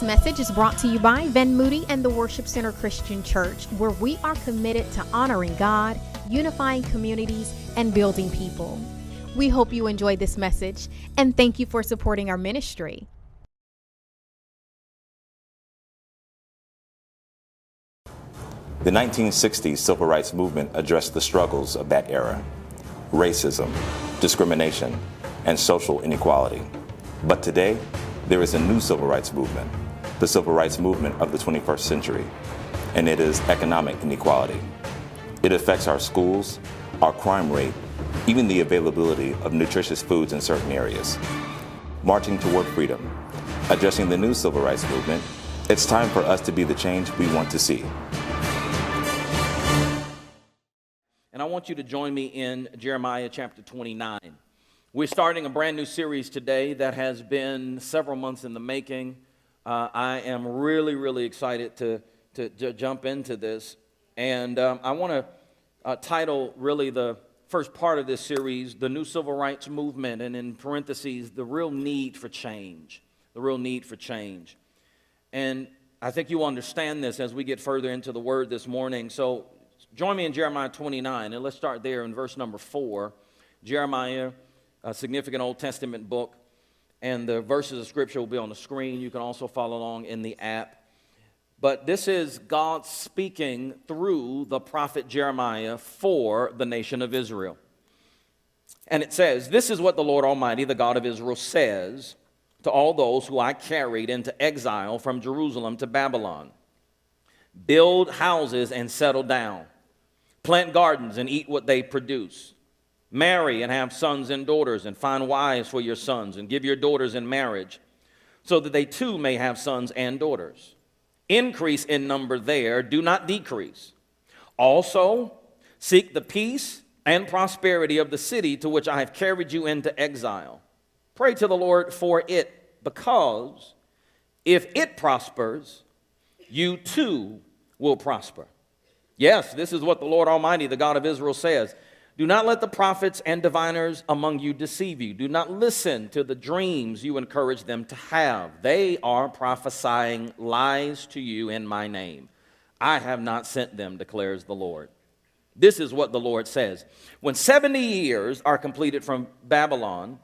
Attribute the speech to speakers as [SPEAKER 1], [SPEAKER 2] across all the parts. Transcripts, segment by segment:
[SPEAKER 1] This message is brought to you by Moody and the Worship Center Christian Church, where we are committed to honoring God, unifying communities, and building people. We hope you enjoy this message, and thank you for supporting our ministry.
[SPEAKER 2] The 1960s civil rights movement addressed the struggles of that era: racism, discrimination, and social inequality. But today, there is a new civil rights movement, the civil rights movement of the 21st century, and it is economic inequality. It affects our schools, our crime rate, even the availability of nutritious foods in certain areas. Marching toward freedom, addressing the new civil rights movement, it's time for us to be the change we want to see.
[SPEAKER 3] And I want you to join me in Jeremiah chapter 29. We're starting a brand new series today that has been several months in the making. I am really excited to jump into this. And I want to title really the first part of this series, The New Civil Rights Movement, and in parentheses, The Real Need for Change. The Real Need for Change. And I think you understand this as we get further into the Word this morning. So join me in Jeremiah 29, and let's start there in verse number 4. Jeremiah, a significant Old Testament book, and the verses of Scripture will be on the screen. You can also follow along in the app. But this is God speaking through the prophet Jeremiah for the nation of Israel. And it says, "This is what the Lord Almighty, the God of Israel, says to all those who I carried into exile from Jerusalem to Babylon. Build houses and settle down. Plant gardens and eat what they produce. Marry and have sons and daughters, and find wives for your sons, and give your daughters in marriage, so that they too may have sons and daughters. Increase in number there, do not decrease. Also, seek the peace and prosperity of the city to which I have carried you into exile. Pray to the Lord for it, because if it prospers, you too will prosper. Yes, this is what the Lord Almighty, the God of Israel, says. Do not let the prophets and diviners among you deceive you. Do not listen to the dreams you encourage them to have. They are prophesying lies to you in my name. I have not sent them, declares the Lord. This is what the Lord says. When 70 years are completed from Babylon,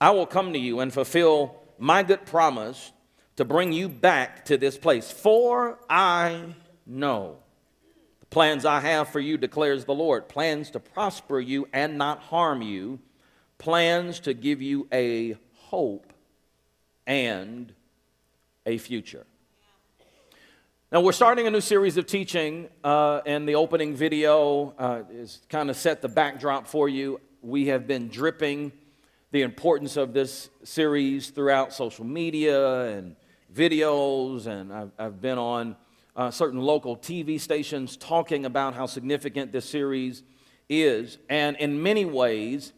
[SPEAKER 3] I will come to you and fulfill my good promise to bring you back to this place. For I know the plans I have for you, declares the Lord. Plans to prosper you and not harm you. Plans to give you a hope and a future." Now, we're starting a new series of teaching, and the opening video is kind of set the backdrop for you. We have been dripping the importance of this series throughout social media and videos, and I've been on certain local TV stations talking about how significant this series is. And in many ways,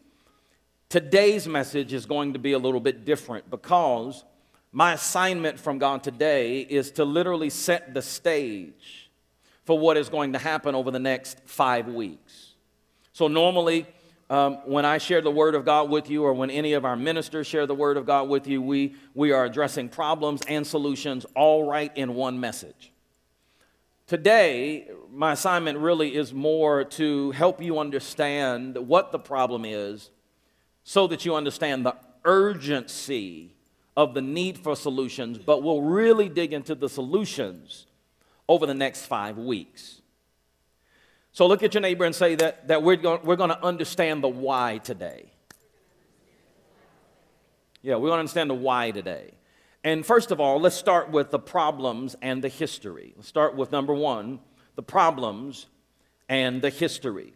[SPEAKER 3] today's message is going to be a little bit different, because my assignment from God today is to literally set the stage for what is going to happen over the next 5 weeks. So normally, when I share the Word of God with you, or when any of our ministers share the Word of God with you, we are addressing problems and solutions all right in one message. Today, my assignment really is more to help you understand what the problem is, so that you understand the urgency of the need for solutions, but we'll really dig into the solutions over the next 5 weeks. So look at your neighbor and say that we're going to understand the why today. Yeah, we're going to understand the why today. And first of all, let's start with the problems and the history. Let's start with number 1, the problems and the history.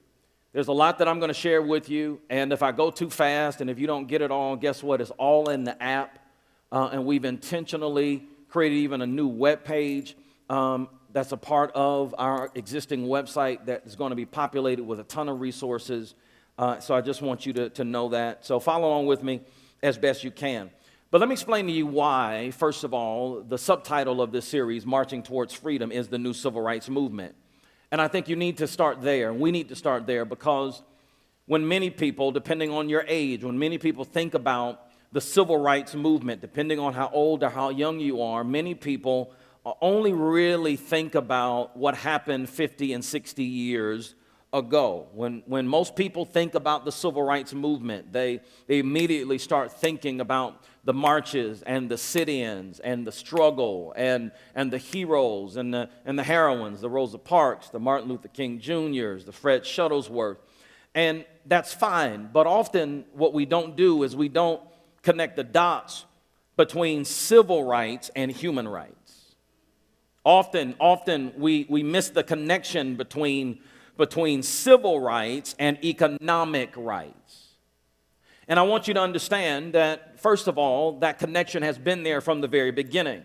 [SPEAKER 3] There's a lot that I'm going to share with you, and if I go too fast and if you don't get it all, guess what? It's all in the app, and we've intentionally created even a new web page that's a part of our existing website that is going to be populated with a ton of resources. So I just want you to know that. So follow along with me as best you can. But let me explain to you why, first of all, the subtitle of this series, Marching Towards Freedom, is the New Civil Rights Movement. And I think you need to start there. We need to start there, because when many people, depending on your age, when many people think about the civil rights movement, depending on how old or how young you are, many people only really think about what happened 50 and 60 years ago. When most people think about the civil rights movement, they immediately start thinking about the marches and the sit-ins and the struggle and the heroes and the heroines, the Rosa Parks, the Martin Luther King Jr.'s, the Fred Shuttlesworth. And that's fine, but often what we don't do is we don't connect the dots between civil rights and human rights. Often we miss the connection between civil rights and economic rights. And I want you to understand that, first of all, that connection has been there from the very beginning.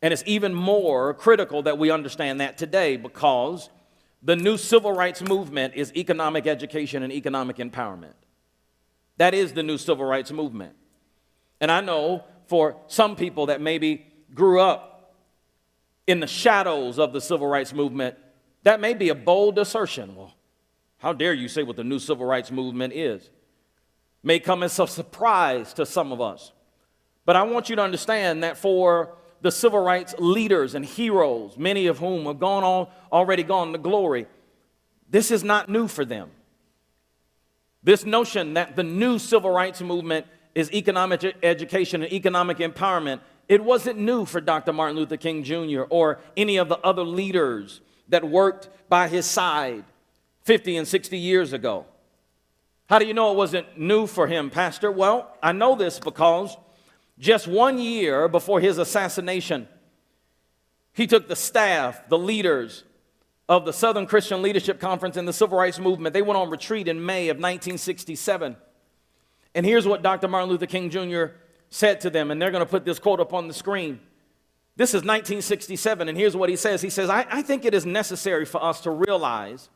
[SPEAKER 3] And it's even more critical that we understand that today, because the new civil rights movement is economic education and economic empowerment. That is the new civil rights movement. And I know for some people that maybe grew up in the shadows of the civil rights movement, that may be a bold assertion. Well, how dare you say what the new civil rights movement is? May come as a surprise to some of us. But I want you to understand that for the civil rights leaders and heroes, many of whom have already gone to glory, this is not new for them. This notion that the new civil rights movement is economic education and economic empowerment, it wasn't new for Dr. Martin Luther King Jr. or any of the other leaders that worked by his side 50 and 60 years ago. How do you know it wasn't new for him, Pastor? Well, I know this because just 1 year before his assassination, he took the staff, the leaders of the Southern Christian Leadership Conference and the Civil Rights Movement. They went on retreat in May of 1967. And here's what Dr. Martin Luther King Jr. said to them, and they're going to put this quote up on the screen. This is 1967, and here's what he says. He says, I think it is necessary for us to realize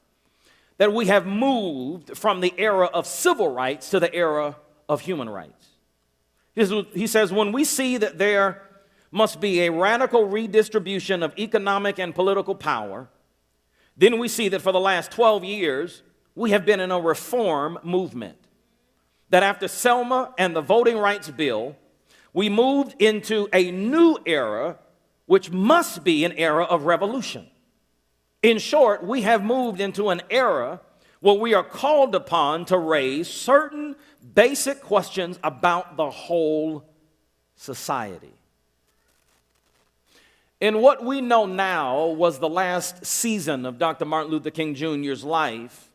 [SPEAKER 3] that we have moved from the era of civil rights to the era of human rights. He says, when we see that there must be a radical redistribution of economic and political power, then we see that for the last 12 years, we have been in a reform movement. That after Selma and the Voting Rights Bill, we moved into a new era, which must be an era of revolution. In short, we have moved into an era where we are called upon to raise certain basic questions about the whole society. In what we know now was the last season of Dr. Martin Luther King Jr.'s life,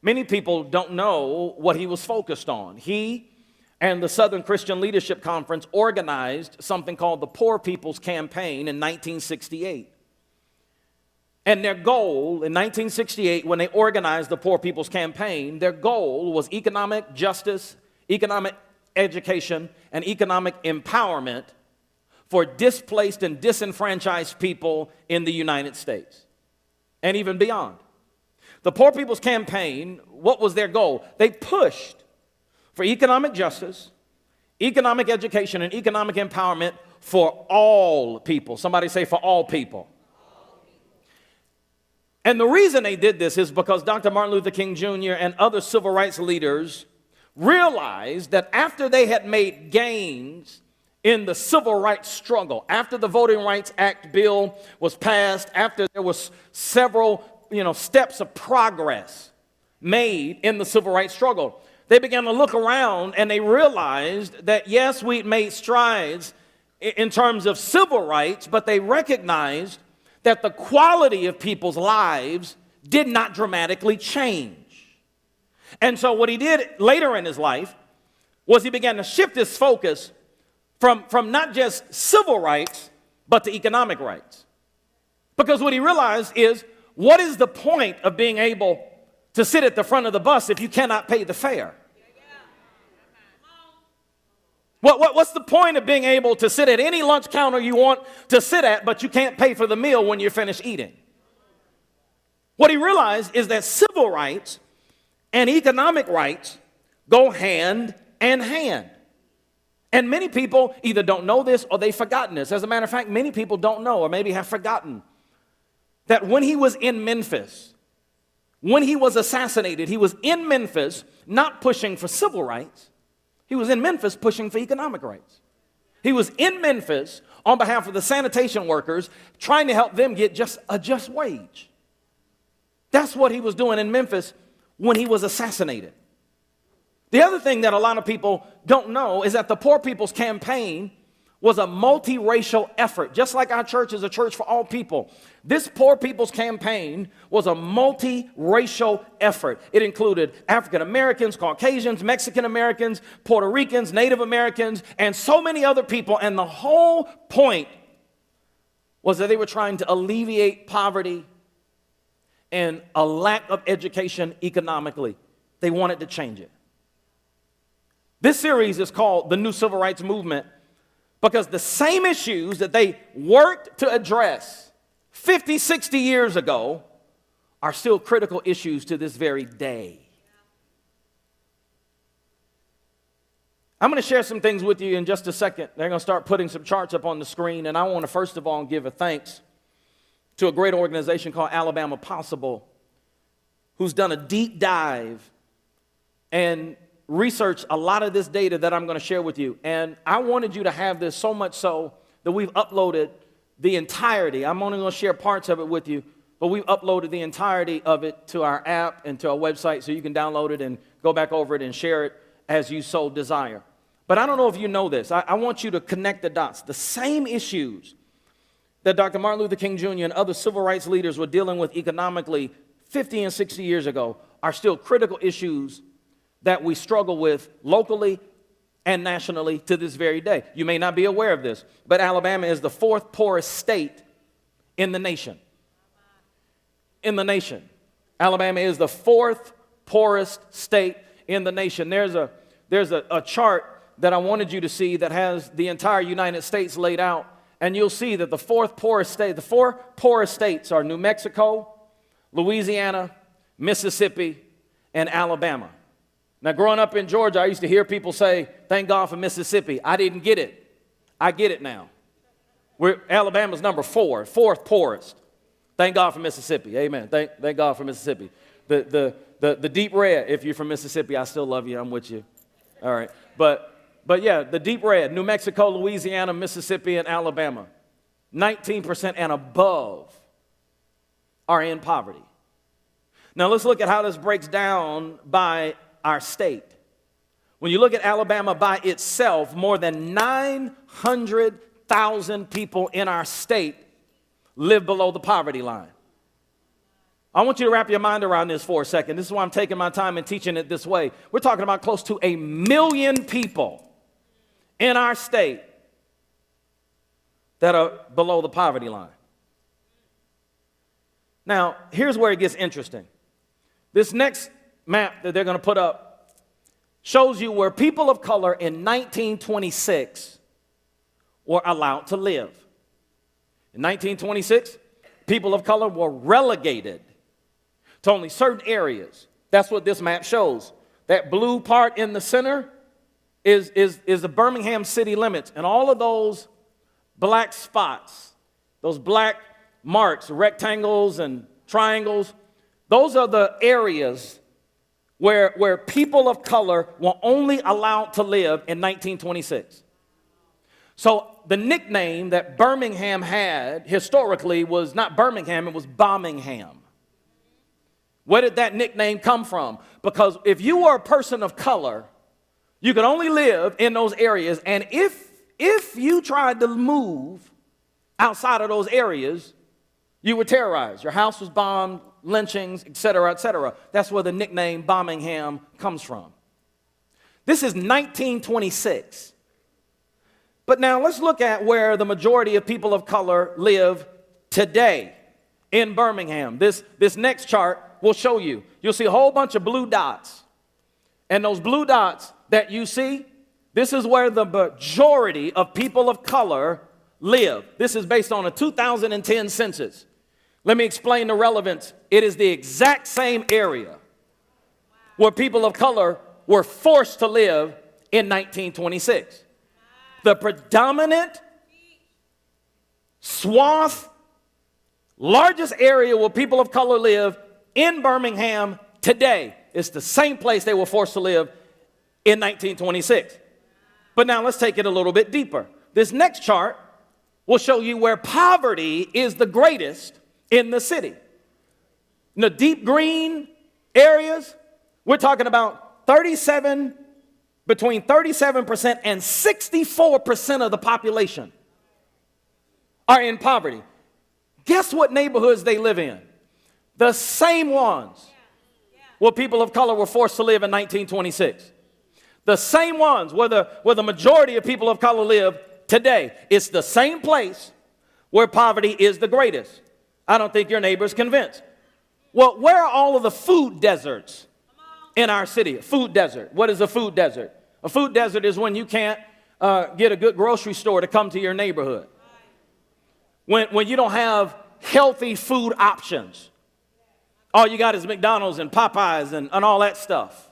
[SPEAKER 3] many people don't know what he was focused on. He and the Southern Christian Leadership Conference organized something called the Poor People's Campaign in 1968. And their goal in 1968, when they organized the Poor People's Campaign, their goal was economic justice, economic education, and economic empowerment for displaced and disenfranchised people in the United States and even beyond. The Poor People's Campaign, what was their goal? They pushed for economic justice, economic education, and economic empowerment for all people. Somebody say, for all people. And the reason they did this is because Dr. Martin Luther King Jr. and other civil rights leaders realized that after they had made gains in the civil rights struggle, after the Voting Rights Act bill was passed, after there was several steps of progress made in the civil rights struggle, they began to look around and they realized that, yes, we'd made strides in terms of civil rights, but they recognized that the quality of people's lives did not dramatically change. And so what he did later in his life was he began to shift his focus from not just civil rights, but to economic rights. Because what he realized is, what is the point of being able to sit at the front of the bus if you cannot pay the fare? What's the point of being able to sit at any lunch counter you want to sit at, but you can't pay for the meal when you're finished eating? What he realized is that civil rights and economic rights go hand in hand. And many people either don't know this or they've forgotten this. As a matter of fact, many people don't know or maybe have forgotten that when he was in Memphis, when he was assassinated, he was in Memphis not pushing for civil rights, He was in Memphis pushing for economic rights. He was in Memphis on behalf of the sanitation workers, trying to help them get just a just wage. That's what he was doing in Memphis when he was assassinated. The other thing that a lot of people don't know is that the Poor People's Campaign was a multiracial effort. Just like our church is a church for all people, this Poor People's Campaign was a multiracial effort. It included African Americans, Caucasians, Mexican Americans, Puerto Ricans, Native Americans, and so many other people. And the whole point was that they were trying to alleviate poverty and a lack of education economically. They wanted to change it. This series is called The New Civil Rights Movement because the same issues that they worked to address 50, 60 years ago are still critical issues to this very day. I'm going to share some things with you in just a second. They're going to start putting some charts up on the screen, and I want to first of all give a thanks to a great organization called Alabama Possible, who's done a deep dive and researched a lot of this data that I'm going to share with you. And I wanted you to have this so much so that we've uploaded the entirety. I'm only going to share parts of it with you, but we've uploaded the entirety of it to our app and to our website so you can download it and go back over it and share it as you so desire. But I don't know if you know this. I want you to connect the dots. The same issues that Dr. Martin Luther King Jr. and other civil rights leaders were dealing with economically 50 and 60 years ago are still critical issues that we struggle with locally and nationally to this very day. You may not be aware of this, but Alabama is the fourth poorest state in the nation. In the nation. Alabama is the fourth poorest state in the nation. There's a chart that I wanted you to see that has the entire United States laid out, and you'll see that the four poorest states are New Mexico, Louisiana, Mississippi, and Alabama. Now, growing up in Georgia, I used to hear people say, thank God for Mississippi. I didn't get it. I get it now. Alabama's number fourth poorest. Thank God for Mississippi. Amen. Thank God for Mississippi. The deep red, if you're from Mississippi, I still love you. I'm with you. All right. But yeah, the deep red, New Mexico, Louisiana, Mississippi, and Alabama, 19% and above are in poverty. Now, let's look at how this breaks down by our state. When you look at Alabama by itself, more than 900,000 people in our state live below the poverty line. I want you to wrap your mind around this for a second. This is why I'm taking my time and teaching it this way. We're talking about close to 1 million people in our state that are below the poverty line. Now, here's where it gets interesting. This next map that they're going to put up shows you where people of color in 1926 were allowed to live. In 1926, people of color were relegated to only certain areas. That's what this map shows. That blue part in the center is the Birmingham city limits. And all of those black spots, those black marks, rectangles and triangles, those are the areas where people of color were only allowed to live in 1926. So the nickname that Birmingham had historically was not Birmingham, it was Bombingham. Where did that nickname come from? Because if you were a person of color, you could only live in those areas, and if you tried to move outside of those areas, you were terrorized. Your house was bombed, lynchings, et cetera, et cetera. That's where the nickname Bombingham comes from. This is 1926. But now let's look at where the majority of people of color live today in Birmingham. This next chart will show you. You'll see a whole bunch of blue dots. And those blue dots that you see, this is where the majority of people of color live. This is based on a 2010 census. Let me explain the relevance. It is the exact same area where people of color were forced to live in 1926. The predominant swath, largest area where people of color live in Birmingham today is the same place they were forced to live in 1926. But now let's take it a little bit deeper. This next chart will show you where poverty is the greatest in the city. In the deep green areas, we're talking about between 37% and 64% of the population are in poverty. Guess what neighborhoods they live in? The same ones where people of color were forced to live in 1926. The same ones where the majority of people of color live today. It's the same place where poverty is the greatest. I don't think your neighbor's convinced. Well, where are all of the food deserts in our city? Food desert. What is a food desert? A food desert is when you can't get a good grocery store to come to your neighborhood. When you don't have healthy food options. All you got is McDonald's and Popeyes and all that stuff.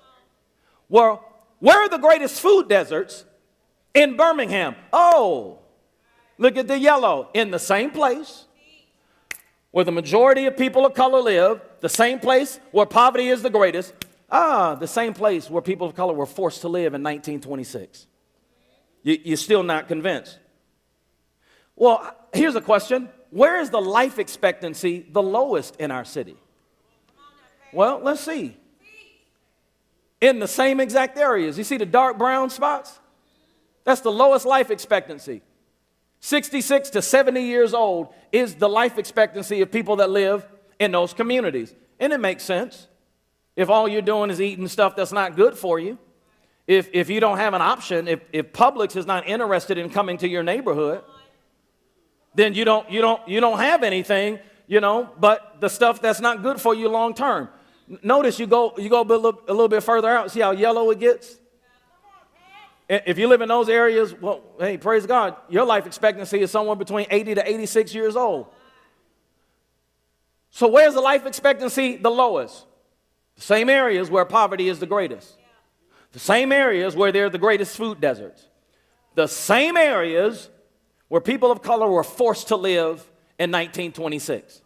[SPEAKER 3] Well, where are the greatest food deserts? In Birmingham. Oh, look at the yellow. In the same place where the majority of people of color live, the same place where poverty is the greatest, the same place where people of color were forced to live in 1926. You're still not convinced. Well, here's a question. Where is the life expectancy the lowest in our city? Well, let's see. In the same exact areas. You see the dark brown spots? That's the lowest life expectancy. 66 to 70 years old is the life expectancy of people that live in those communities. And it makes sense. If all you're doing is eating stuff that's not good for you, if you don't have an option, if Publix is not interested in coming to your neighborhood, then you don't have anything, but the stuff that's not good for you long term. Notice you go a little bit further out. See how yellow it gets? If you live in those areas, well, hey, praise God, your life expectancy is somewhere between 80 to 86 years old. So where's the life expectancy the lowest? The same areas where poverty is the greatest. The same areas where there are the greatest food deserts. The same areas where people of color were forced to live in 1926.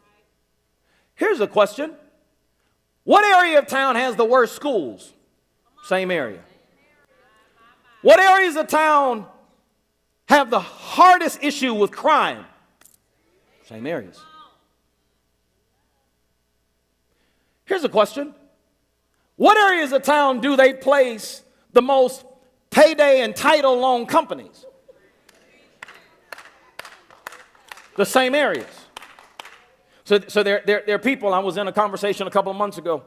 [SPEAKER 3] Here's a question. What area of town has the worst schools? Same area. What areas of town have the hardest issue with crime? Same areas. Here's a question. What areas of town do they place the most payday and title loan companies? The same areas. So there are people. I was in a conversation a couple of months ago,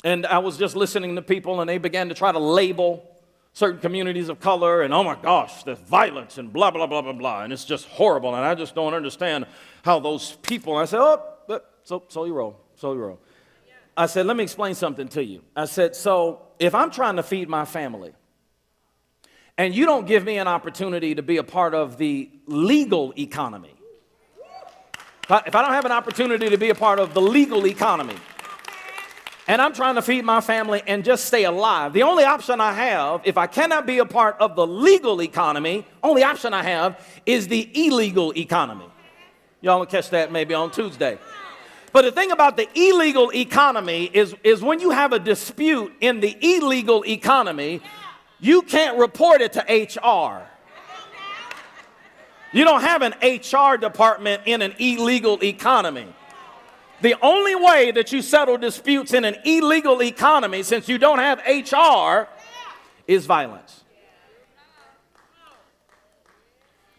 [SPEAKER 3] and I was just listening to people, and they began to try to label certain communities of color, and oh my gosh, there's violence and blah, blah, blah, blah, blah, and it's just horrible, and I just don't understand how those people, and I said, so you roll. I said, let me explain something to you. I said, so if I'm trying to feed my family, and you don't give me an opportunity to be a part of the legal economy, if I don't have an opportunity to be a part of the legal economy, and I'm trying to feed my family and just stay alive, the only option I have, if I cannot be a part of the legal economy, only option I have is the illegal economy. Y'all will catch that maybe on Tuesday. But the thing about the illegal economy is when you have a dispute in the illegal economy, you can't report it to HR. You don't have an HR department in an illegal economy. The only way that you settle disputes in an illegal economy, since you don't have HR, is violence.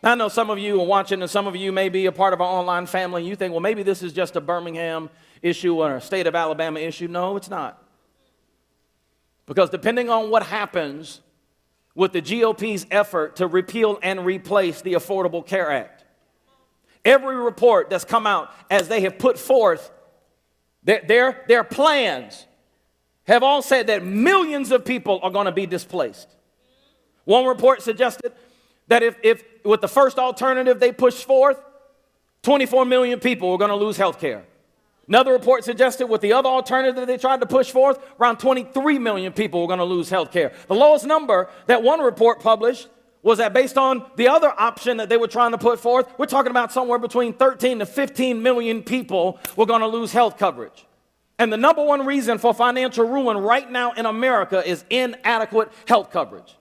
[SPEAKER 3] Now, I know some of you are watching, and some of you may be a part of our online family, and you think, well, maybe this is just a Birmingham issue or a state of Alabama issue. No, it's not. Because depending on what happens with the GOP's effort to repeal and replace the Affordable Care Act, every report that's come out as they have put forth their plans have all said that millions of people are going to be displaced. One report suggested that if with the first alternative they pushed forth, 24 million people were going to lose health care. Another report suggested with the other alternative they tried to push forth, around 23 million people were going to lose health care. The lowest number that one report published was that based on the other option that they were trying to put forth, we're talking about somewhere between 13 to 15 million people were going to lose health coverage. And the number one reason for financial ruin right now in America is inadequate health coverage.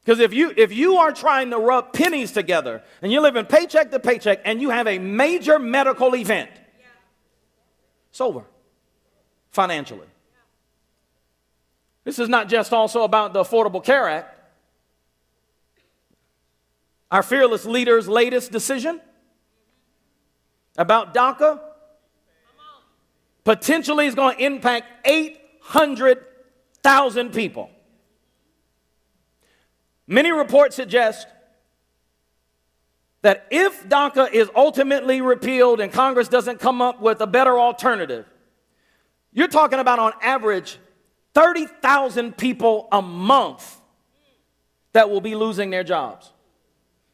[SPEAKER 3] Because if you are trying to rub pennies together and you're living paycheck to paycheck and you have a major medical event, it's over financially. This is not just also about the Affordable Care Act. Our fearless leader's latest decision about DACA potentially is going to impact 800,000 people. Many reports suggest that if DACA is ultimately repealed and Congress doesn't come up with a better alternative, you're talking about on average 30,000 people a month that will be losing their jobs.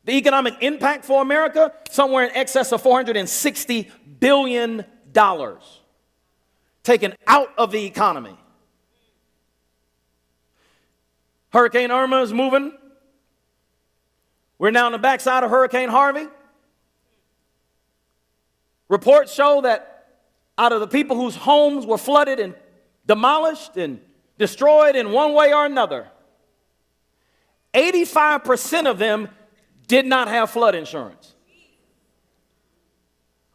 [SPEAKER 3] The economic impact for America, somewhere in excess of $460 billion taken out of the economy. Hurricane Irma is moving. We're now on the backside of Hurricane Harvey. Reports show that out of the people whose homes were flooded and demolished and destroyed in one way or another, 85% of them did not have flood insurance.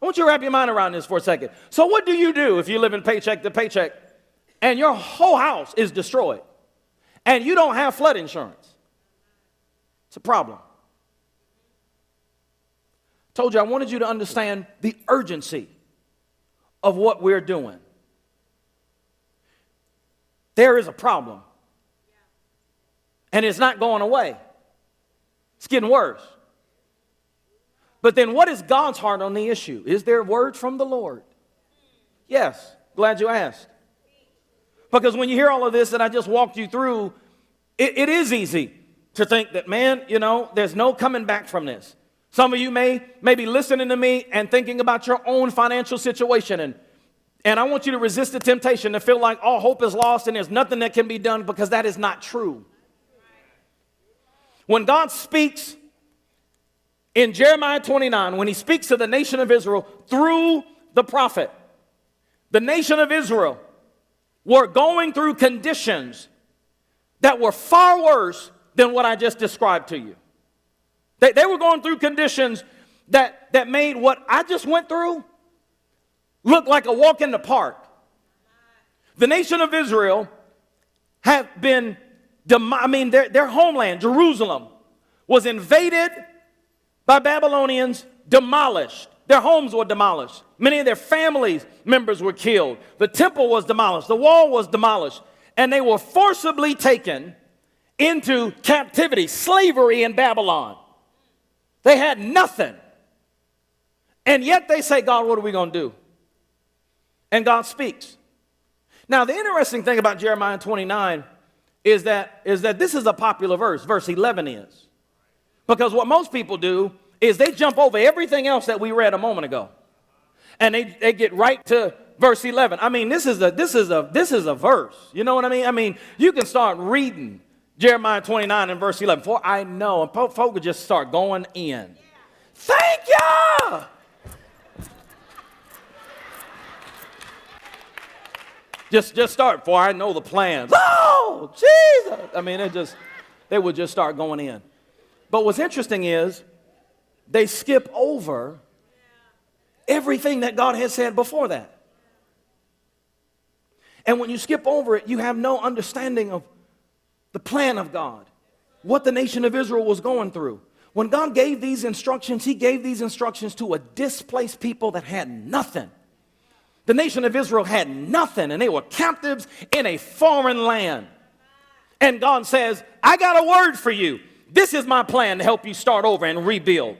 [SPEAKER 3] I want you to wrap your mind around this for a second. So what do you do if you live in paycheck to paycheck and your whole house is destroyed and you don't have flood insurance? It's a problem. Told you I wanted you to understand the urgency of what we're doing. There is a problem. And it's not going away. It's getting worse. But then what is God's heart on the issue? Is there a word from the Lord? Yes. Glad you asked. Because when you hear all of this that I just walked you through, it is easy to think that, man, there's no coming back from this. Some of you may be listening to me and thinking about your own financial situation. And I want you to resist the temptation to feel like all hope is lost and there's nothing that can be done, because that is not true. When God speaks in Jeremiah 29, when he speaks to the nation of Israel through the prophet, the nation of Israel were going through conditions that were far worse than what I just described to you. They were going through conditions that made what I just went through look like a walk in the park. The nation of Israel have been, their homeland, Jerusalem, was invaded by Babylonians, demolished. Their homes were demolished. Many of their family members were killed. The temple was demolished. The wall was demolished. And they were forcibly taken into captivity, slavery in Babylon. They had nothing. And yet they say, God, what are we going to do? And God speaks. Now, the interesting thing about Jeremiah 29 is that this is a popular verse. Verse 11 is. Because what most people do is they jump over everything else that we read a moment ago. And they get right to verse 11. This is a verse. You know what I mean? You can start reading Jeremiah 29 and verse 11. For I know, and folk would just start going in. Thank you! Just start. For I know the plans. Oh, Jesus! They would just start going in. But what's interesting is they skip over everything that God has said before that. And when you skip over it, you have no understanding of the plan of God, what the nation of Israel was going through. When God gave these instructions, he gave these instructions to a displaced people that had nothing. The nation of Israel had nothing, and they were captives in a foreign land. And God says, I got a word for you. This is my plan to help you start over and rebuild.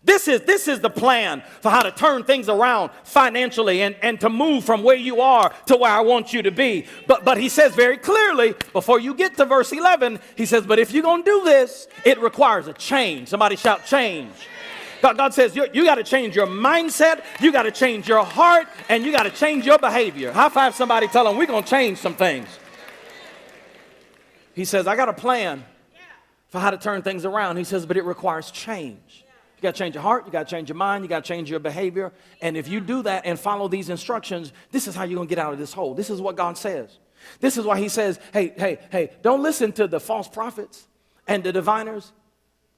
[SPEAKER 3] This is the plan for how to turn things around financially and to move from where you are to where I want you to be. But he says very clearly, before you get to verse 11, he says, but if you're going to do this, it requires a change. Somebody shout change. God says you got to change your mindset, you got to change your heart, and you got to change your behavior. High five somebody, tell them we're going to change some things. He says, I got a plan for how to turn things around. He says, but it requires change. You got to change your heart. You got to change your mind. You got to change your behavior. And if you do that and follow these instructions, this is how you're going to get out of this hole. This is what God says. This is why he says, hey, don't listen to the false prophets and the diviners.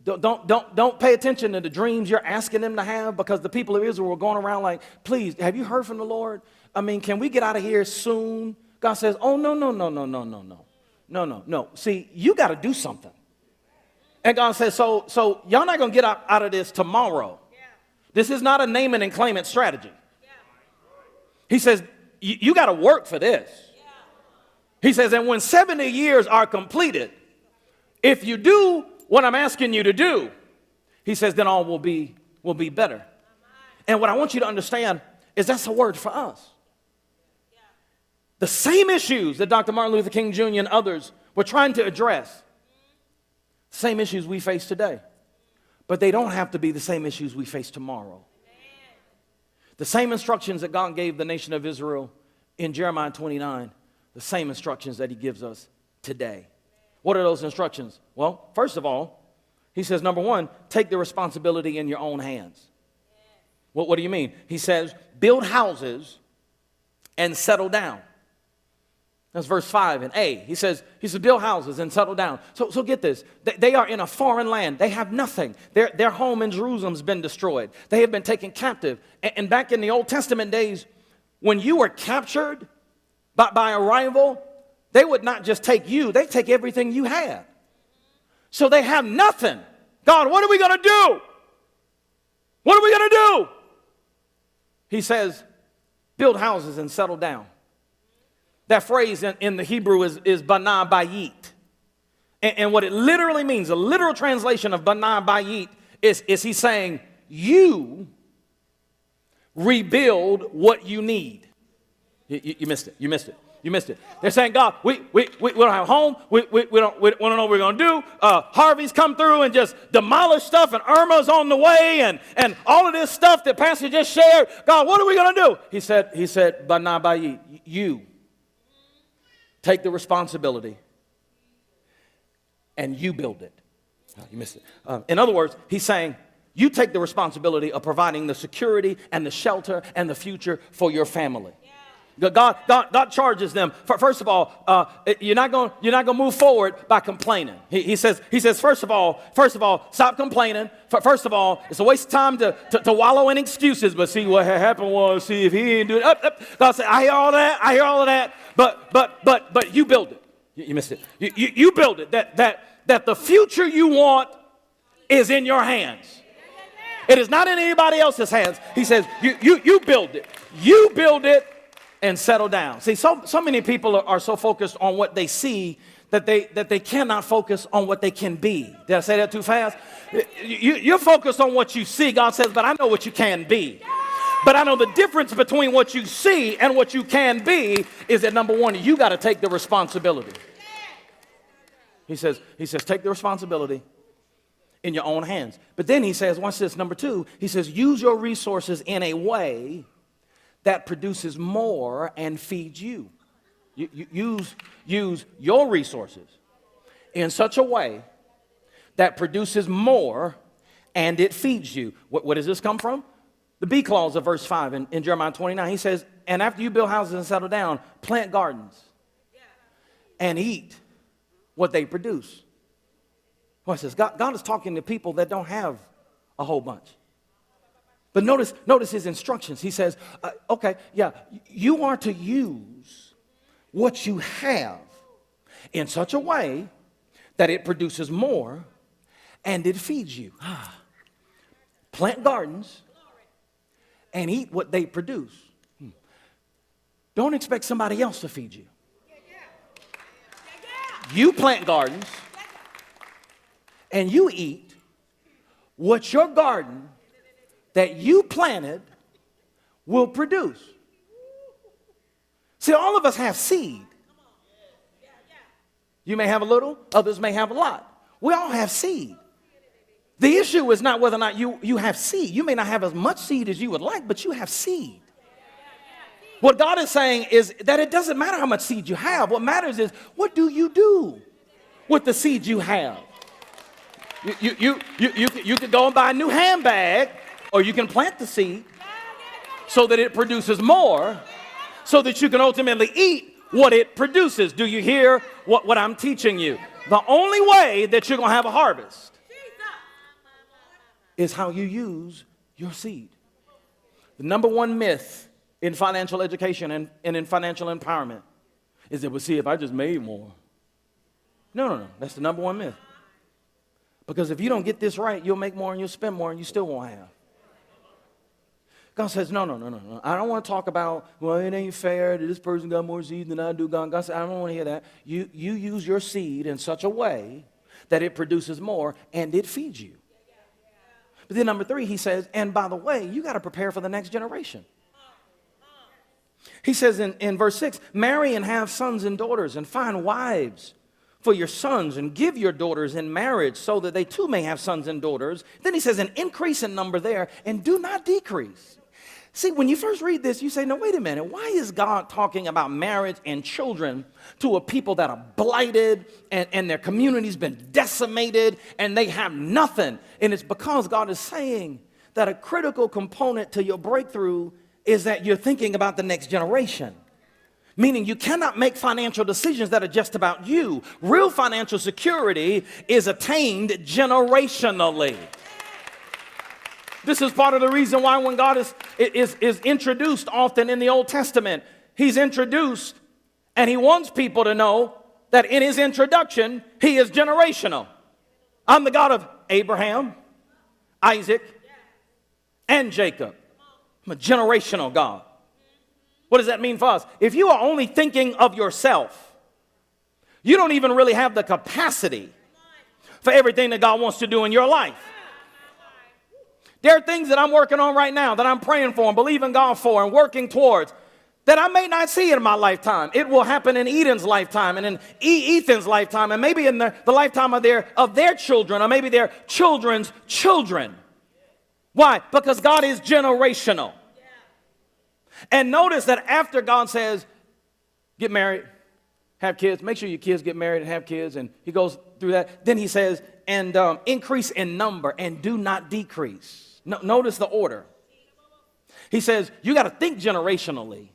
[SPEAKER 3] Don't pay attention to the dreams you're asking them to have, because the people of Israel were going around like, please, have you heard from the Lord? I mean, can we get out of here soon? God says, oh, no. See, you got to do something. And God says, so y'all not going to get out of this tomorrow. This is not a name it and claim it strategy. He says, you got to work for this. He says, and when 70 years are completed, if you do what I'm asking you to do, he says, then all will be better. And what I want you to understand is that's a word for us. The same issues that Dr. Martin Luther King Jr. and others were trying to address, same issues we face today. But they don't have to be the same issues we face tomorrow. The same instructions that God gave the nation of Israel in Jeremiah 29, the same instructions that he gives us today. What are those instructions? Well, first of all, he says, number one, take the responsibility in your own hands. What do you mean? He says, build houses and settle down. That's verse 5 and A. He says, build houses and settle down. So get this. They are in a foreign land. They have nothing. Their home in Jerusalem's been destroyed. They have been taken captive. And back in the Old Testament days, when you were captured by a rival, they would not just take you. They take everything you had. So they have nothing. God, what are we going to do? What are we going to do? He says, build houses and settle down. That phrase in the Hebrew is bana bayit. And what it literally means, a literal translation of bana bayit is he's saying, you rebuild what you need. You missed it. You missed it. You missed it. They're saying, God, we don't have a home. We don't know what we're going to do. Harvey's come through and just demolish stuff, and Irma's on the way, and all of this stuff that Pastor just shared. God, what are we going to do? He said, bana bayit, you take the responsibility and you build it. Oh, you missed it. In other words, he's saying, you take the responsibility of providing the security and the shelter and the future for your family. God charges them. First of all, you're not going to move forward by complaining. He says, first of all, stop complaining. First of all, it's a waste of time to wallow in excuses. But see, what happened was, see, if he didn't do it, God said, I hear all of that. But you build it. You missed it. You build it. That the future you want is in your hands. It is not in anybody else's hands. He says, you build it. You build it. And settle down. See, so many people are so focused on what they see that they cannot focus on what they can be. Did I say that too fast? You're focused on what you see. God says, but I know what you can be. But I know the difference between what you see and what you can be is that, number one, you got to take the responsibility. He says, take the responsibility in your own hands. But then he says, watch this, number two, he says, use your resources in a way that produces more and feeds you. Use your resources in such a way that produces more and it feeds you. What does this come from? The B clause of verse 5 in Jeremiah 29. He says, and after you build houses and settle down, plant gardens and eat what they produce. Watch this. God is talking to people that don't have a whole bunch. But notice his instructions. He says, you are to use what you have in such a way that it produces more and it feeds you. Plant gardens and eat what they produce. Don't expect somebody else to feed you. You plant gardens and you eat what your garden that you planted will produce. See, all of us have seed. You may have a little, others may have a lot. We all have seed. The issue is not whether or not you have seed. You may not have as much seed as you would like, but you have seed. What God is saying is that it doesn't matter how much seed you have. What matters is, what do you do with the seed you have? You could go and buy a new handbag, or you can plant the seed so that it produces more, so that you can ultimately eat what it produces. Do you hear what I'm teaching you? The only way that you're going to have a harvest is how you use your seed. The number one myth in financial education and in financial empowerment is that, well, see, if I just made more. No. That's the number one myth. Because if you don't get this right, you'll make more and you'll spend more and you still won't have. God says, no. I don't want to talk about, well, it ain't fair that this person got more seed than I do. God says, I don't want to hear that. You use your seed in such a way that it produces more and it feeds you. But then number 3, he says, and by the way, you got to prepare for the next generation. He says in verse 6, marry and have sons and daughters and find wives for your sons and give your daughters in marriage so that they too may have sons and daughters. Then he says an increase in number there and do not decrease. See, when you first read this, you say, no, wait a minute. Why is God talking about marriage and children to a people that are blighted and their community's been decimated and they have nothing? And it's because God is saying that a critical component to your breakthrough is that you're thinking about the next generation. Meaning you cannot make financial decisions that are just about you. Real financial security is attained generationally. This is part of the reason why when God is introduced often in the Old Testament, he's introduced and he wants people to know that in his introduction, he is generational. I'm the God of Abraham, Isaac, and Jacob. I'm a generational God. What does that mean for us? If you are only thinking of yourself, you don't even really have the capacity for everything that God wants to do in your life. There are things that I'm working on right now that I'm praying for and believing God for and working towards that I may not see in my lifetime. It will happen in Eden's lifetime and in Ethan's lifetime and maybe in the lifetime of their children or maybe their children's children. Why? Because God is generational. And notice that after God says, get married, have kids, make sure your kids get married and have kids, and he goes through that. Then he says, and increase in number and do not decrease. Notice the order. He says, you got to think generationally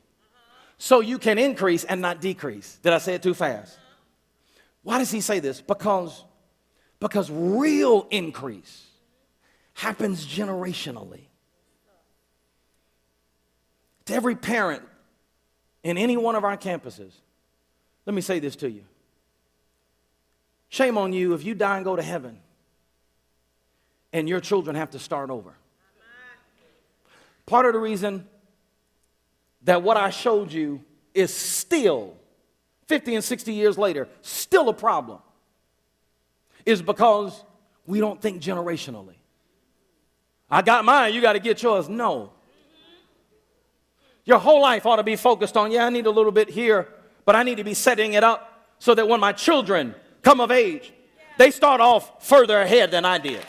[SPEAKER 3] so you can increase and not decrease. Did I say it too fast? Why does he say this? Because real increase happens generationally. To every parent in any one of our campuses, let me say this to you. Shame on you if you die and go to heaven and your children have to start over. Part of the reason that what I showed you is still, 50 and 60 years later, still a problem is because we don't think generationally. I got mine, you got to get yours. No. Your whole life ought to be focused on, I need a little bit here, but I need to be setting it up so that when my children come of age, they start off further ahead than I did.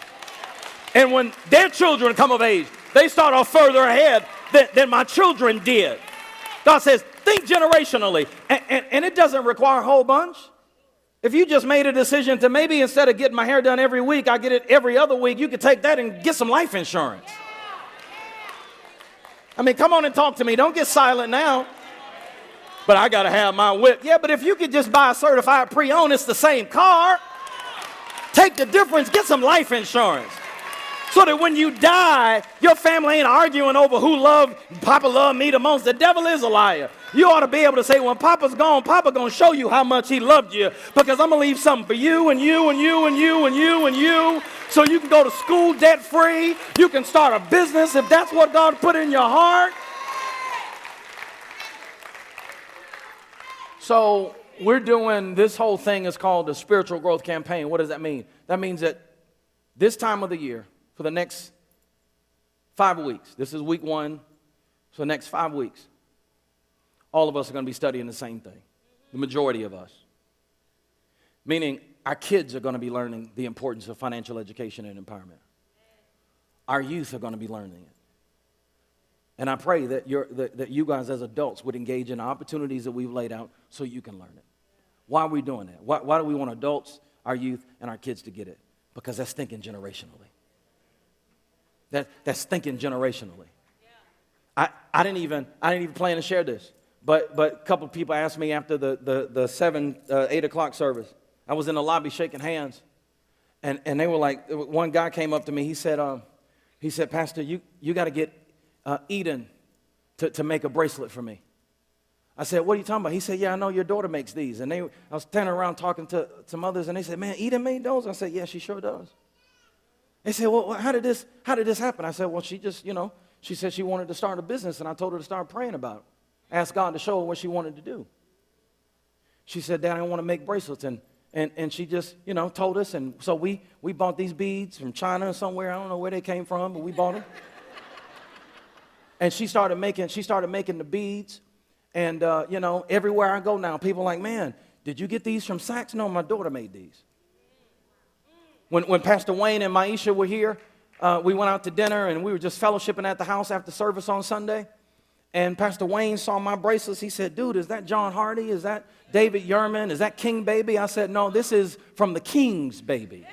[SPEAKER 3] And when their children come of age, they start off further ahead than my children did. God says, think generationally. And it doesn't require a whole bunch. If you just made a decision to maybe instead of getting my hair done every week, I get it every other week, you could take that and get some life insurance. I mean, come on and talk to me. Don't get silent now. But I got to have my whip. Yeah, but if you could just buy a certified pre-owned, it's the same car. Take the difference, get some life insurance. So that when you die, your family ain't arguing over Papa loved me the most. The devil is a liar. You ought to be able to say, when Papa's gone, Papa going to show you how much he loved you because I'm going to leave something for you and you and you and you and you and you so you can go to school debt-free. You can start a business if that's what God put in your heart. So we're doing, this whole thing is called the Spiritual Growth Campaign. What does that mean? That means that this time of the year, for the next 5 weeks, this is week 1, so the next 5 weeks, all of us are going to be studying the same thing, the majority of us. Meaning our kids are going to be learning the importance of financial education and empowerment. Our youth are going to be learning it. And I pray that you guys as adults would engage in opportunities that we've laid out so you can learn it. Why are we doing that? Why do we want adults, our youth, and our kids to get it? Because that's thinking generationally. That's thinking generationally. I didn't even plan to share this, but a couple of people asked me after the 8 o'clock service. I was in the lobby shaking hands, and they were like, one guy came up to me. He said, Pastor, you got to get Eden to make a bracelet for me. I said, what are you talking about? He said, yeah, I know your daughter makes these. And I was standing around talking to some others, and they said, man, Eden made those? I said, yeah, she sure does. They said, well, how did this happen? I said, well, she just, she said she wanted to start a business, and I told her to start praying about it. Asked God to show her what she wanted to do. She said, Dad, I want to make bracelets, and she just, told us, and so we bought these beads from China or somewhere. I don't know where they came from, but we bought them. And she started making the beads. And, everywhere I go now, people are like, man, did you get these from Saks? No, my daughter made these. When Pastor Wayne and Maisha were here, we went out to dinner, and we were just fellowshipping at the house after service on Sunday. And Pastor Wayne saw my bracelets. He said, dude, is that John Hardy? Is that David Yerman? Is that King Baby? I said, no, this is from the King's Baby.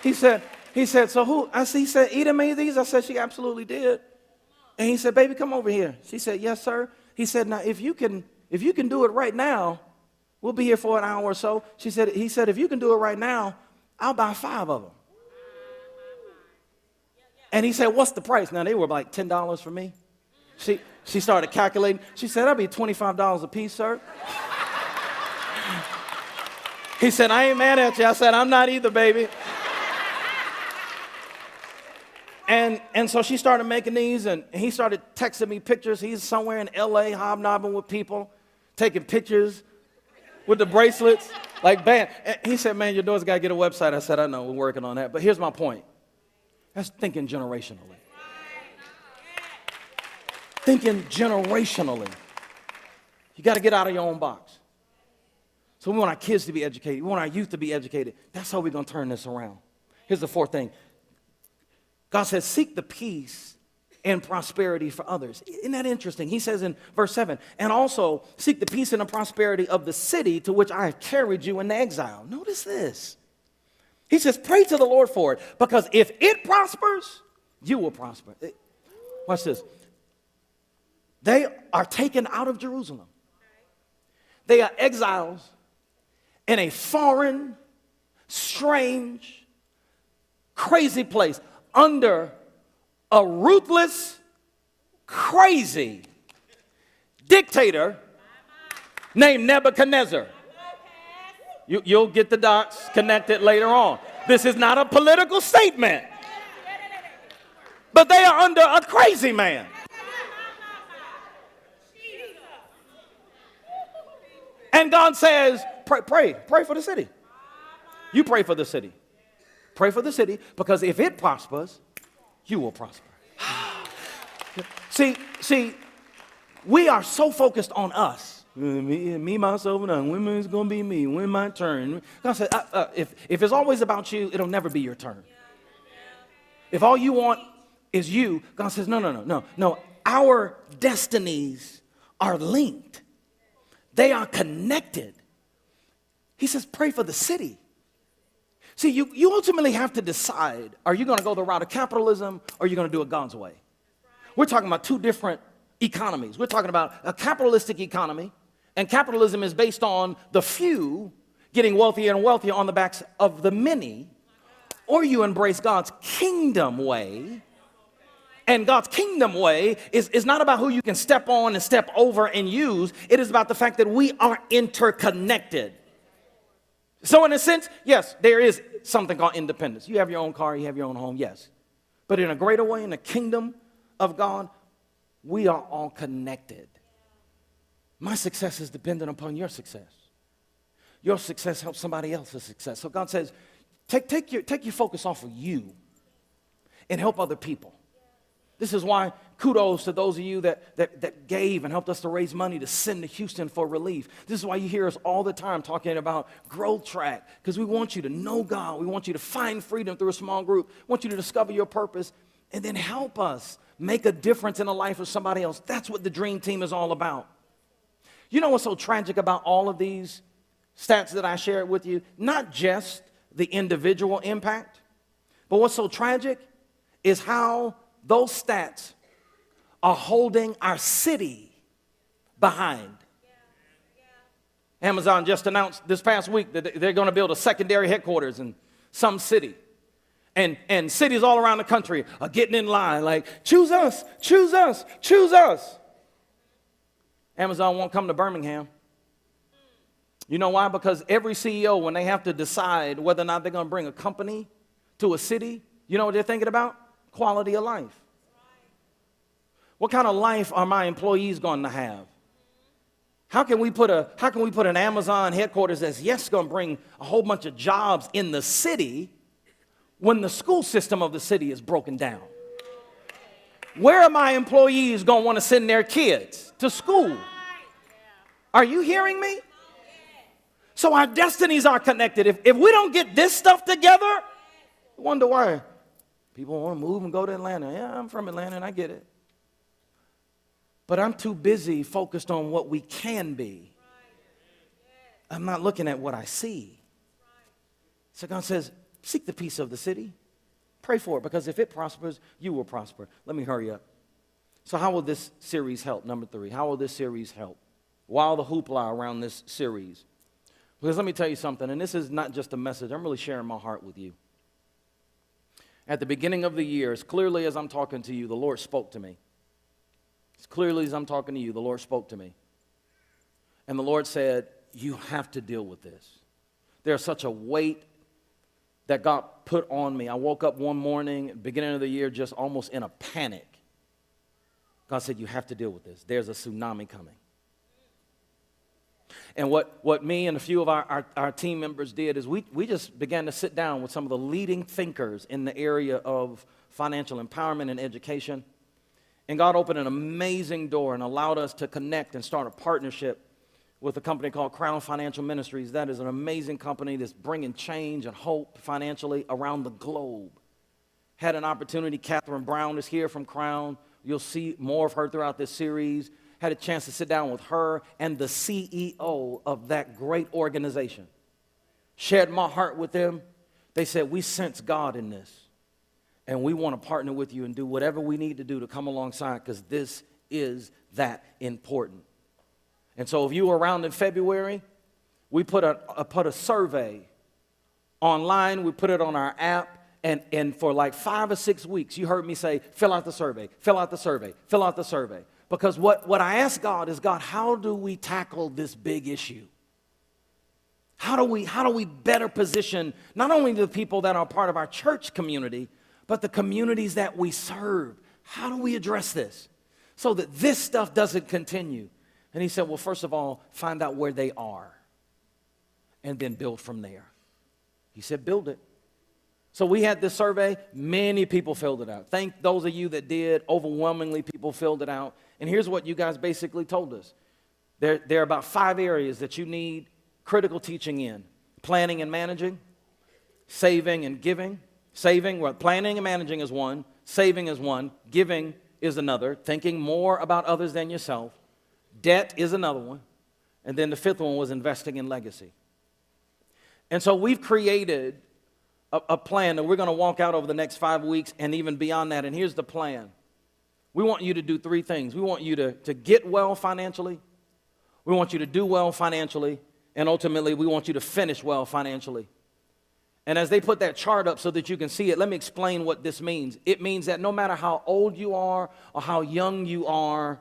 [SPEAKER 3] He said, so who? He said, Eden made these? I said, she absolutely did. And he said, baby, come over here. She said, yes, sir. He said, now, if you can do it right now, we'll be here for an hour or so. He said, if you can do it right now, I'll buy 5 of them. And he said, what's the price? Now, they were like $10 for me. She started calculating. She said, that'll be $25 a piece, sir. He said, I ain't mad at you. I said, I'm not either, baby. And so she started making these, and he started texting me pictures. He's somewhere in L.A. hobnobbing with people, taking pictures with the bracelets, like, bam. And he said, man, your daughter's got to get a website. I said, I know, we're working on that. But here's my point. That's thinking generationally. Thinking generationally. You got to get out of your own box. So we want our kids to be educated. We want our youth to be educated. That's how we're going to turn this around. Here's the fourth thing. God says, seek the peace and prosperity for others. Isn't that interesting? He says in verse 7, and also seek the peace and the prosperity of the city to which I have carried you into exile. Notice this. He says, pray to the Lord for it, because if it prospers, you will prosper. Watch this. They are taken out of Jerusalem. They are exiles in a foreign, strange, crazy place, under a ruthless, crazy dictator named Nebuchadnezzar. You'll get the dots connected later on. This is not a political statement, but they are under a crazy man. And God says, pray for the city. You pray for the city. Pray for the city, because if it prospers, you will prosper. See, we are so focused on us. Me, myself, and I. When is going to be me? When my turn? God said, if it's always about you, it'll never be your turn. If all you want is you, God says, no. Our destinies are linked. They are connected. He says, pray for the city. See, you ultimately have to decide, are you going to go the route of capitalism, or are you going to do it God's way? We're talking about two different economies. We're talking about a capitalistic economy, and capitalism is based on the few getting wealthier and wealthier on the backs of the many, or you embrace God's kingdom way. And God's kingdom way is not about who you can step on and step over and use. It is about the fact that we are interconnected. So in a sense, yes, there is something called independence. You have your own car, you have your own home, yes. But in a greater way, in the kingdom of God, we are all connected. My success is dependent upon your success. Your success helps somebody else's success. So God says, take your focus off of you and help other people. This is why kudos to those of you that gave and helped us to raise money to send to Houston for relief. This is why you hear us all the time talking about Growth Track, because we want you to know God. We want you to find freedom through a small group. We want you to discover your purpose and then help us make a difference in the life of somebody else. That's what the Dream Team is all about. You know what's so tragic about all of these stats that I shared with you, not just the individual impact, but what's so tragic is how those stats are holding our city behind. Amazon just announced this past week that they're going to build a secondary headquarters in some city. And cities all around the country are getting in line like, choose us, choose us, choose us. Amazon won't come to Birmingham. You know why? Because every CEO, when they have to decide whether or not they're going to bring a company to a city, you know what they're thinking about? Quality of life. What kind of life are my employees going to have? How can we put an Amazon headquarters that's going to bring a whole bunch of jobs in the city when the school system of the city is broken down? Where are my employees going to want to send their kids to school? Are you hearing me? So our destinies are connected. If we don't get this stuff together, I wonder why people want to move and go to Atlanta. Yeah, I'm from Atlanta and I get it. But I'm too busy focused on what we can be. I'm not looking at what I see. So God says, seek the peace of the city. Pray for it, because if it prospers, you will prosper. Let me hurry up. So how will this series help? Number 3, how will this series help? Why the hoopla around this series? Because let me tell you something, and this is not just a message. I'm really sharing my heart with you. At the beginning of the year, as clearly as I'm talking to you, the Lord spoke to me. As clearly as I'm talking to you, the Lord spoke to me. And the Lord said, you have to deal with this. There's such a weight that God put on me. I woke up one morning, beginning of the year, just almost in a panic. God said, you have to deal with this. There's a tsunami coming. And what me and a few of our team members did is we just began to sit down with some of the leading thinkers in the area of financial empowerment and education. And God opened an amazing door and allowed us to connect and start a partnership with a company called Crown Financial Ministries. That is an amazing company that's bringing change and hope financially around the globe. Had an opportunity, Catherine Brown is here from Crown. You'll see more of her throughout this series. Had a chance to sit down with her and the CEO of that great organization. Shared my heart with them. They said, we sense God in this. And we want to partner with you and do whatever we need to do to come alongside, because this is that important. And so if you were around in February, we put a survey online. We put it on our app. And for like 5 or 6 weeks, you heard me say, fill out the survey, fill out the survey, fill out the survey. Because what I asked God is, God, how do we tackle this big issue? How do we better position not only the people that are part of our church community, but the communities that we serve? How do we address this so that this stuff doesn't continue? And he said, well, first of all, find out where they are and then build from there. He said, build it. So we had this survey. Many people filled it out. Thank those of you that did. Overwhelmingly, people filled it out. And here's what you guys basically told us. There are about 5 areas that you need critical teaching in: planning and managing, saving and giving. Planning and managing is one, saving is one, giving is another, thinking more about others than yourself. Debt is another one. And then the 5th one was investing in legacy. And so we've created a plan that we're going to walk out over the next 5 weeks and even beyond that. And here's the plan. We want you to do 3 things. We want you to get well financially. We want you to do well financially. And ultimately, we want you to finish well financially. And as they put that chart up so that you can see it, let me explain what this means. It means that no matter how old you are or how young you are,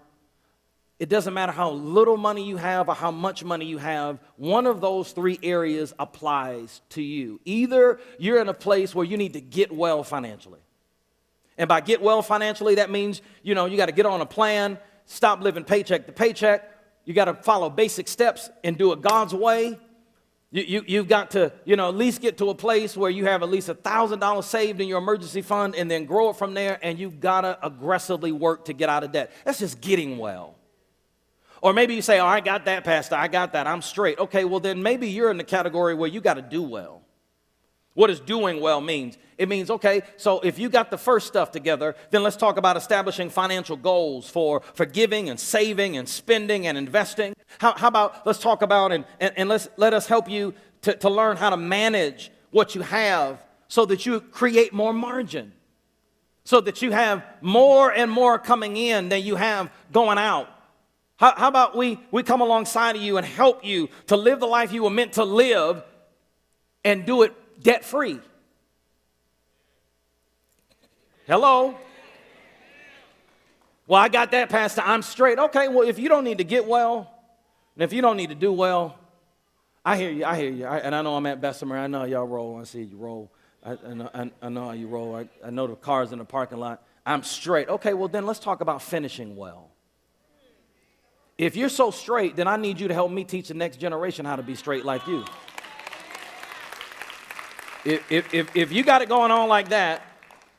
[SPEAKER 3] it doesn't matter how little money you have or how much money you have, one of those 3 areas applies to you. Either you're in a place where you need to get well financially. And by get well financially, that means, you got to get on a plan, stop living paycheck to paycheck. You got to follow basic steps and do it God's way. You've got to, at least get to a place where you have at least $1,000 saved in your emergency fund and then grow it from there, and you've got to aggressively work to get out of debt. That's just getting well. Or maybe you say, oh, I got that, Pastor, I got that, I'm straight. Okay, well then maybe you're in the category where you got to do well. What does doing well means? It means, okay, so if you got the first stuff together, then let's talk about establishing financial goals for giving and saving and spending and investing. How about let's talk about and let us help you to learn how to manage what you have so that you create more margin, so that you have more and more coming in than you have going out. How about we come alongside of you and help you to live the life you were meant to live and do it debt-free? Hello? Well, I got that, Pastor. I'm straight. Okay, well, if you don't need to get well, and if you don't need to do well, I hear you. And I know I'm at Bessemer. I know how y'all roll. I see you roll. I know how you roll. I know the cars in the parking lot. I'm straight. Okay, well, then let's talk about finishing well. If you're so straight, then I need you to help me teach the next generation how to be straight like you. If you got it going on like that,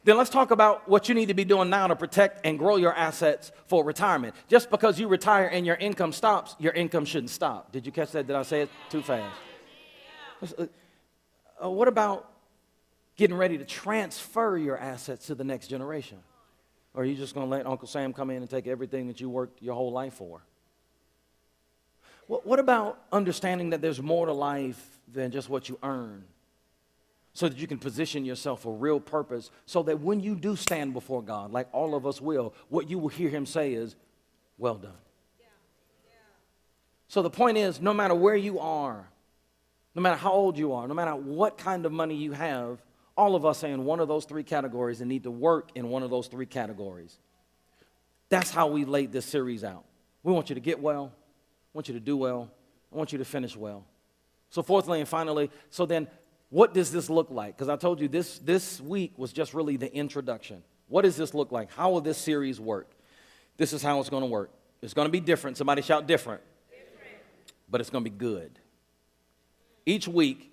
[SPEAKER 3] then let's talk about what you need to be doing now to protect and grow your assets for retirement. Just because you retire and your income stops, your income shouldn't stop. Did you catch that? Did I say it too fast? What about getting ready to transfer your assets to the next generation? Or are you just going to let Uncle Sam come in and take everything that you worked your whole life for? What about understanding that there's more to life than just what you earn, so that you can position yourself for real purpose, so that when you do stand before God, like all of us will, what you will hear him say is, well done. So the point is, no matter where you are, no matter how old you are, no matter what kind of money you have, all of us are in one of those three categories and need to work in one of those three categories. That's how we laid this series out. We want you to get well. I want you to do well. I want you to finish well. So fourthly and finally, so then what does this look like? Because I told you this week was just really the introduction. What does this look like? How will this series work? This is how it's going to work. It's going to be different. Somebody shout different. But it's going to be good. Each week,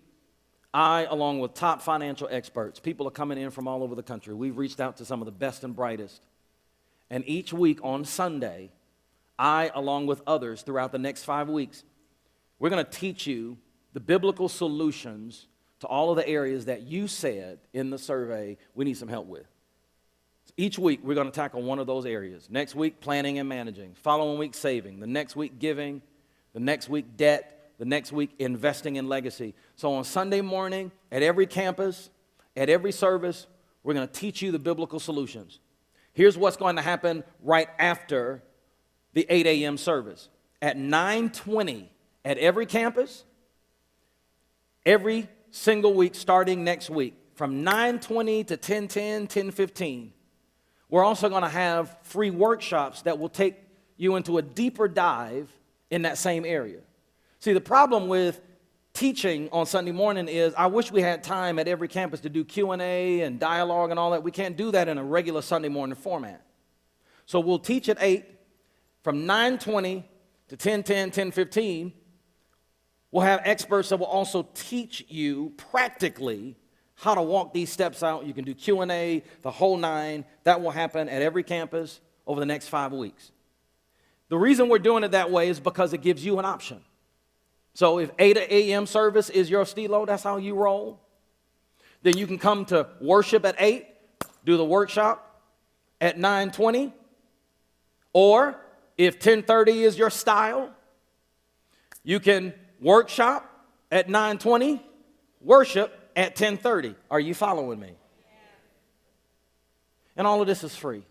[SPEAKER 3] I, along with top financial experts, people are coming in from all over the country. We've reached out to some of the best and brightest. And each week on Sunday, I, along with others throughout the next 5 weeks, we're going to teach you the biblical solutions to all of the areas that you said in the survey we need some help with. Each week, we're going to tackle one of those areas. Next week, planning and managing. Following week, saving. The next week, giving. The next week, debt. The next week, investing in legacy. So on Sunday morning, at every campus, at every service, we're going to teach you the biblical solutions. Here's what's going to happen right after the 8 a.m. service. At 9:20 at every campus, every single week starting next week, from 9:20 to 10:10, 10:15, we're also going to have free workshops that will take you into a deeper dive in that same area. See, the problem with teaching on Sunday morning is I wish we had time at every campus to do Q&A and dialogue and all that. We can't do that in a regular Sunday morning format. So we'll teach at 8. From 9:20 to 10:10, 10:15, we'll have experts that will also teach you practically how to walk these steps out. You can do Q&A, the whole 9. That will happen at every campus over the next 5 weeks. The reason we're doing it that way is because it gives you an option. So if 8 a.m. service is your stilo, that's how you roll, then you can come to worship at 8, do the workshop at 9:20, or if 10:30 is your style, you can workshop at 9:20, worship at 10:30. Are you following me? And all of this is free.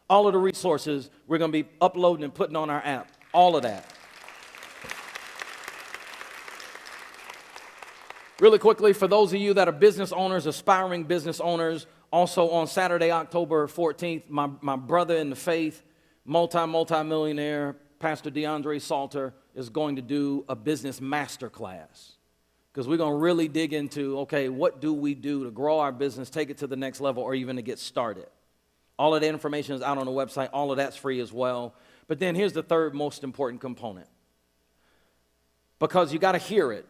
[SPEAKER 3] All of the resources we're going to be uploading and putting on our app. All of that. Really quickly, for those of you that are business owners, aspiring business owners, also on Saturday, October 14th, my brother in the faith, multi-millionaire, Pastor DeAndre Salter, is going to do a business masterclass. Because we're going to really dig into, okay, what do we do to grow our business, take it to the next level, or even to get started? All of that information is out on the website. All of that's free as well. But then here's the third most important component. Because you got to hear it.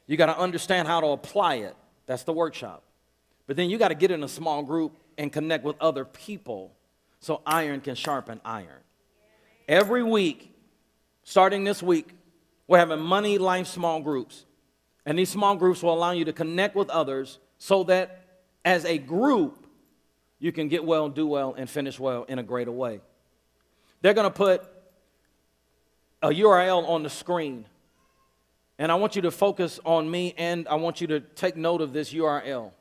[SPEAKER 3] You got to understand how to apply it. That's the workshop. But then you got to get in a small group and connect with other people so iron can sharpen iron. Every week, starting this week, we're having Money Life small groups. And these small groups will allow you to connect with others so that as a group, you can get well, do well, and finish well in a greater way. They're going to put a URL on the screen. And I want you to focus on me, and I want you to take note of this URL.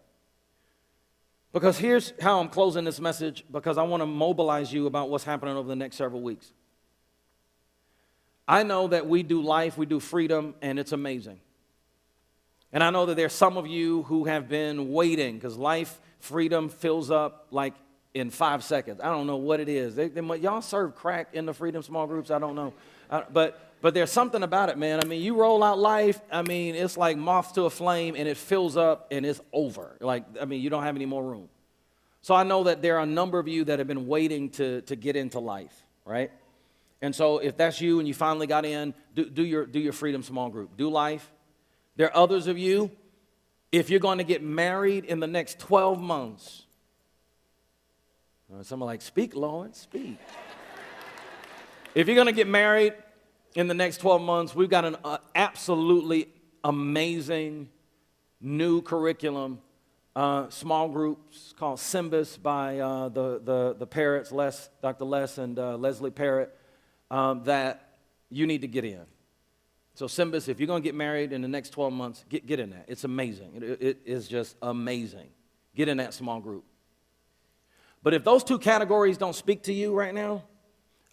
[SPEAKER 3] Because here's how I'm closing this message, because I want to mobilize you about what's happening over the next several weeks. I know that we do life, we do freedom, and it's amazing. And I know that there's some of you who have been waiting, because life, freedom fills up like in 5 seconds. I don't know what it is. Y'all serve crack in the freedom small groups? I don't know. But there's something about it, man. I mean, you roll out life, I mean, it's like moth to a flame, and it fills up, and it's over. Like, I mean, you don't have any more room. So I know that there are a number of you that have been waiting to get into life, right? And so if that's you and you finally got in, do your freedom small group. Do life. There are others of you, if you're going to get married in the next 12 months. Someone like, speak, Lord, speak. If you're going to get married in the next 12 months, we've got an absolutely amazing new curriculum, small groups called Symbis by the Parrots, Dr. Les and Leslie Parrott, that you need to get in. So Symbis, if you're going to get married in the next 12 months, get in that. It's amazing. It is just amazing. Get in that small group. But if those two categories don't speak to you right now,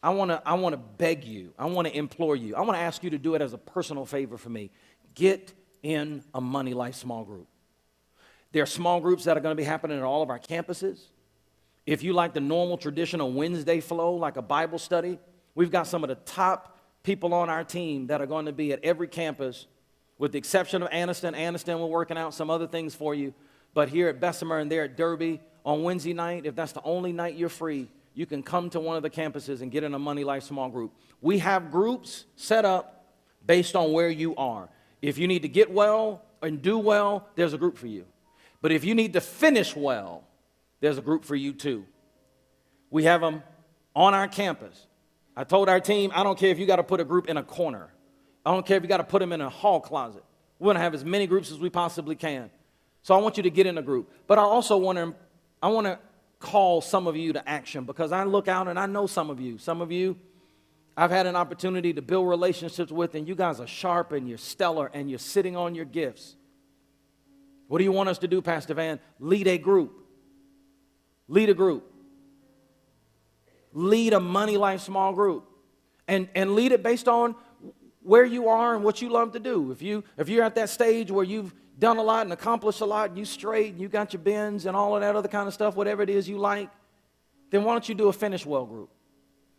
[SPEAKER 3] I want to beg you. I want to implore you. I want to ask you to do it as a personal favor for me. Get in a Money Life small group. There are small groups that are going to be happening at all of our campuses. If you like the normal traditional Wednesday flow, like a Bible study, we've got some of the top people on our team that are going to be at every campus, with the exception of Anniston. Anniston, we're working out some other things for you. But here at Bessemer and there at Derby on Wednesday night, if that's the only night you're free, you can come to one of the campuses and get in a Money Life small group. We have groups set up based on where you are. If you need to get well and do well, there's a group for you. But if you need to finish well, there's a group for you too. We have them on our campus. I told our team, I don't care if you got to put a group in a corner. I don't care if you got to put them in a hall closet. We're going to have as many groups as we possibly can. So I want you to get in a group. But I also want to call some of you to action, because I look out and I know some of you. Some of you I've had an opportunity to build relationships with, and you guys are sharp and you're stellar and you're sitting on your gifts. What do you want us to do, Pastor Van? Lead a group. Lead a group. Lead a Money Life small group. And lead it based on where you are and what you love to do. If you're at that stage where you've done a lot and accomplished a lot, and you straight, and you got your bins and all of that other kind of stuff, whatever it is you like, then why don't you do a Finish Well group?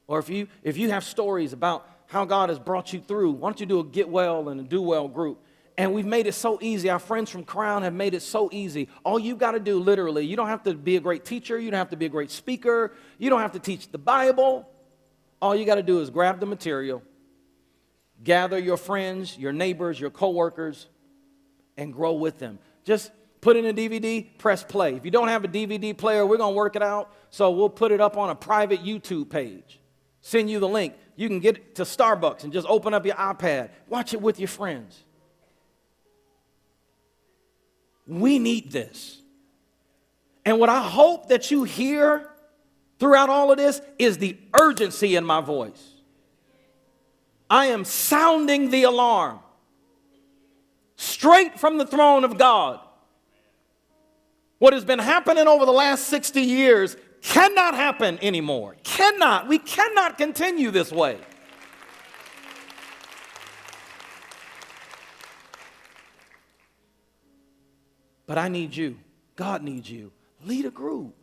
[SPEAKER 3] Or if you have stories about how God has brought you through, why don't you do a Get Well and a Do Well group? And we've made it so easy. Our friends from Crown have made it so easy. All you've got to do, literally, you don't have to be a great teacher. You don't have to be a great speaker. You don't have to teach the Bible. All you got to do is grab the material, gather your friends, your neighbors, your coworkers, and grow with them. Just put in a DVD, press play. If you don't have a DVD player, we're going to work it out. So we'll put it up on a private YouTube page. Send you the link. You can get it to Starbucks and just open up your iPad. Watch it with your friends. We need this. And what I hope that you hear throughout all of this is the urgency in my voice. I am sounding the alarm straight from the throne of God. What has been happening over the last 60 years cannot happen anymore. Cannot. We cannot continue this way. But I need you. God needs you. Lead a group.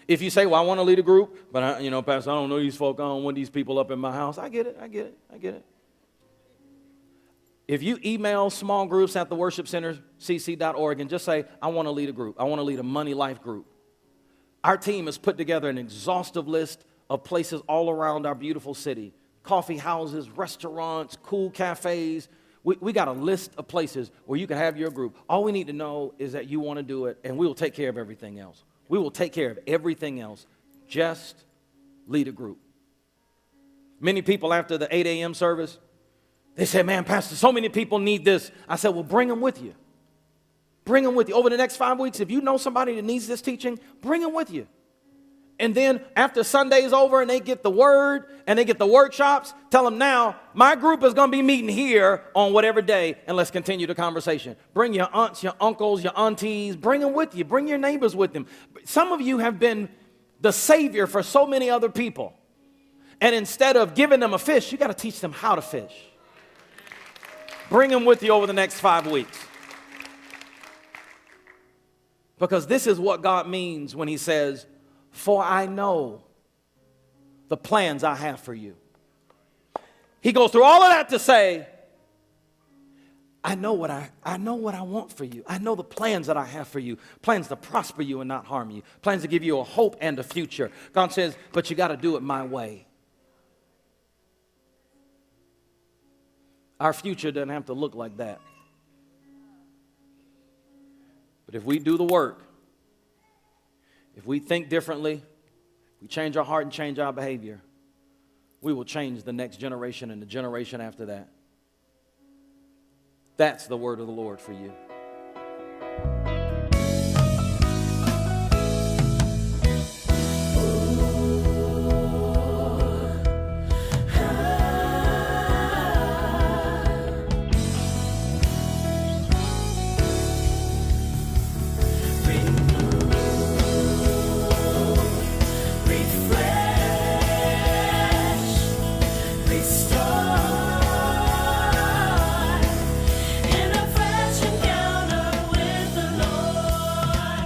[SPEAKER 3] If you say, well, I want to lead a group, but Pastor, I don't know these folk. I don't want these people up in my house. I get it. If you email small groups at theworshipcentercc.org and just say, I want to lead a group. I want to lead a Money Life group. Our team has put together an exhaustive list of places all around our beautiful city. Coffee houses, restaurants, cool cafes. We got a list of places where you can have your group. All we need to know is that you want to do it, and we will take care of everything else. We will take care of everything else. Just lead a group. Many people after the 8 a.m. service, They said, man, Pastor, so many people need this. I said, well, bring them with you. Bring them with you. Over the next 5 weeks, if you know somebody that needs this teaching, bring them with you. And then after Sunday's over and they get the word and they get the workshops, tell them now, my group is going to be meeting here on whatever day, and let's continue the conversation. Bring your aunts, your uncles, your aunties, bring them with you. Bring your neighbors with them. Some of you have been the savior for so many other people. And instead of giving them a fish, you got to teach them how to fish. Bring them with you over the next 5 weeks. Because this is what God means when he says, for I know the plans I have for you. He goes through all of that to say, I know what I want for you. I know the plans that I have for you. Plans to prosper you and not harm you. Plans to give you a hope and a future. God says, but you got to do it my way. Our future doesn't have to look like that. But if we do the work, if we think differently, we change our heart and change our behavior, we will change the next generation and the generation after that. That's the word of the Lord for you.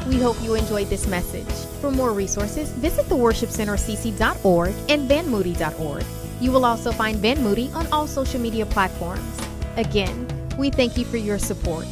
[SPEAKER 1] We hope you enjoyed this message. For more resources, visit theworshipcentercc.org and vanmoody.org. You will also find Van Moody on all social media platforms. Again, we thank you for your support.